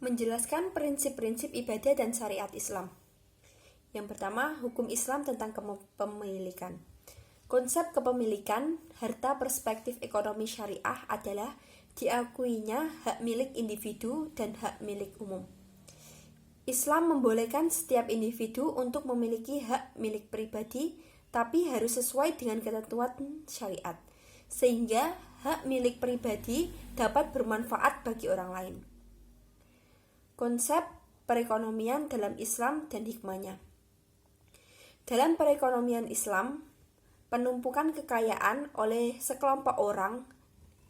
Menjelaskan prinsip-prinsip ibadah dan syariat Islam. Yang pertama, hukum Islam tentang kepemilikan. Konsep kepemilikan harta perspektif ekonomi syariah adalah diakuinya hak milik individu dan hak milik umum. Islam membolehkan setiap individu untuk memiliki hak milik pribadi, tapi harus sesuai dengan ketentuan syariat, sehingga hak milik pribadi dapat bermanfaat bagi orang lain. Konsep perekonomian dalam Islam dan hikmahnya. Dalam perekonomian Islam, penumpukan kekayaan oleh sekelompok orang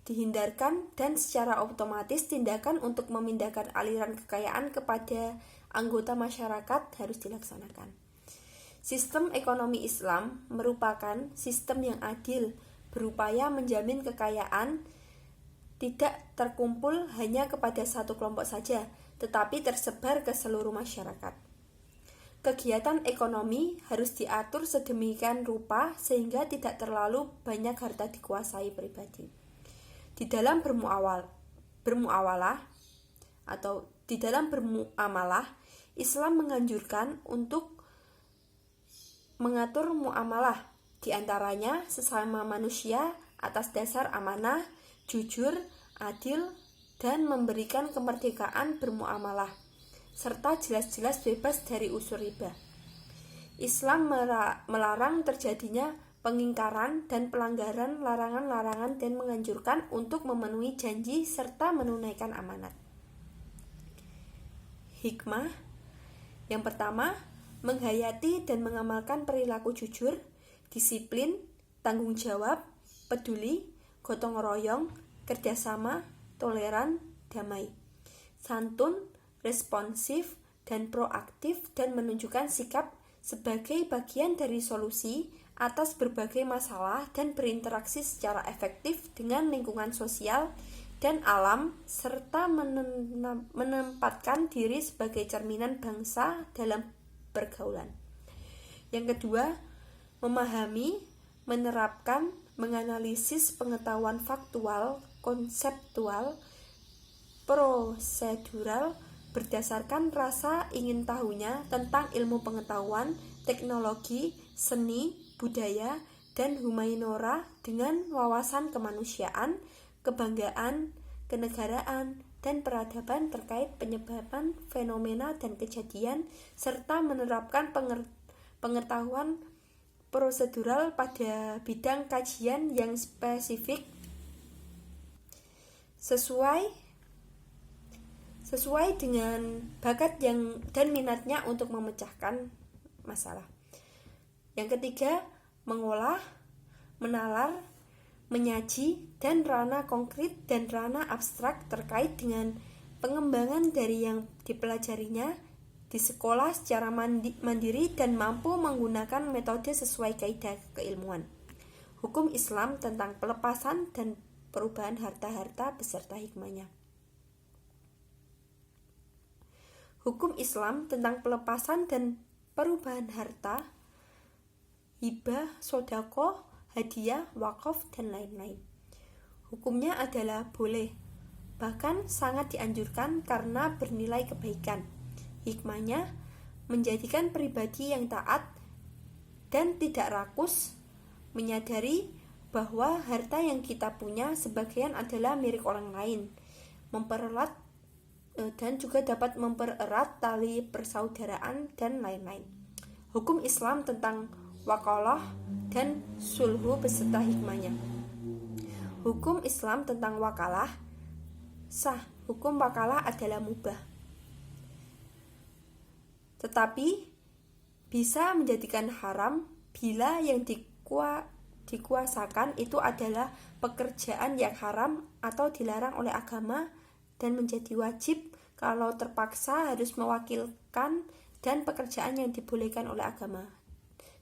dihindarkan dan secara otomatis tindakan untuk memindahkan aliran kekayaan kepada anggota masyarakat harus dilaksanakan. Sistem ekonomi Islam merupakan sistem yang adil, berupaya menjamin kekayaan tidak terkumpul hanya kepada satu kelompok saja, tetapi tersebar ke seluruh masyarakat. Kegiatan ekonomi harus diatur sedemikian rupa sehingga tidak terlalu banyak harta dikuasai pribadi. Di dalam bermuamalah, Islam menganjurkan untuk mengatur muamalah, di antaranya sesama manusia atas dasar amanah, jujur, adil, dan memberikan kemerdekaan bermuamalah, serta jelas-jelas bebas dari unsur riba. Islam melarang terjadinya pengingkaran dan pelanggaran larangan-larangan dan menganjurkan untuk memenuhi janji serta menunaikan amanat. Hikmah. Yang pertama, menghayati dan mengamalkan perilaku jujur, disiplin, tanggung jawab, peduli, gotong royong, kerjasama, toleran, damai, santun, responsif, dan proaktif, dan menunjukkan sikap sebagai bagian dari solusi atas berbagai masalah dan berinteraksi secara efektif dengan lingkungan sosial dan alam, serta menempatkan diri sebagai cerminan bangsa dalam pergaulan. Yang kedua, memahami, menerapkan, menganalisis pengetahuan faktual, konseptual, prosedural berdasarkan rasa ingin tahunya tentang ilmu pengetahuan, teknologi, seni, budaya, dan humanora dengan wawasan kemanusiaan, kebanggaan, kenegaraan, dan peradaban terkait penyebaran fenomena dan kejadian, serta menerapkan pengetahuan prosedural pada bidang kajian yang spesifik sesuai dengan bakat dan minatnya untuk memecahkan masalah. Yang ketiga, mengolah, menalar, menyaji, dan ranah konkret dan ranah abstrak terkait dengan pengembangan dari yang dipelajarinya di sekolah secara mandiri dan mampu menggunakan metode sesuai kaidah keilmuan. Hukum Islam tentang pelepasan dan perubahan harta-harta beserta hikmahnya. Hukum Islam tentang pelepasan dan perubahan harta, hibah, sodaqoh, hadiah, wakaf, dan lain-lain. Hukumnya adalah boleh, bahkan sangat dianjurkan karena bernilai kebaikan. Hikmahnya menjadikan pribadi yang taat dan tidak rakus, menyadari bahwa harta yang kita punya sebagian adalah milik orang lain, mempererat dan juga dapat mempererat tali persaudaraan dan lain-lain. Hukum Islam tentang wakalah dan sulhu beserta hikmahnya. Hukum Islam tentang wakalah sah. Hukum wakalah adalah mubah, tetapi bisa menjadikan haram bila yang dikuasakan itu adalah pekerjaan yang haram atau dilarang oleh agama dan menjadi wajib kalau terpaksa harus mewakilkan dan pekerjaan yang dibolehkan oleh agama.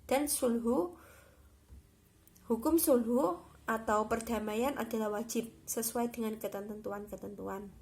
Dan hukum sulhu atau perdamaian adalah wajib sesuai dengan ketentuan-ketentuan.